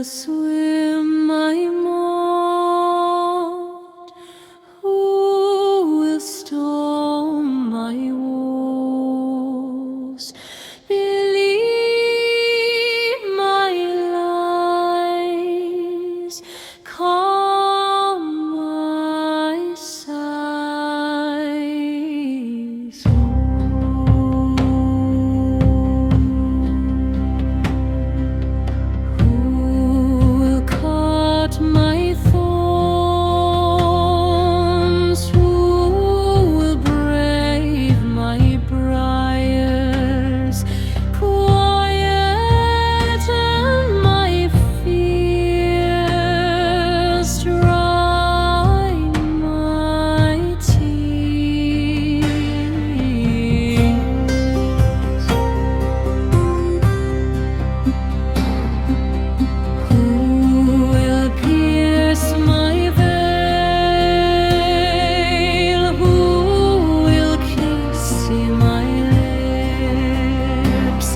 will swim my moat? Who will storm my walls? Believe my lies, calm my sighs. Who will cut my thorns? Who will brave my briars? Quieten my fears, dry my tears. Who will pierce my veil? Who will kiss my lips?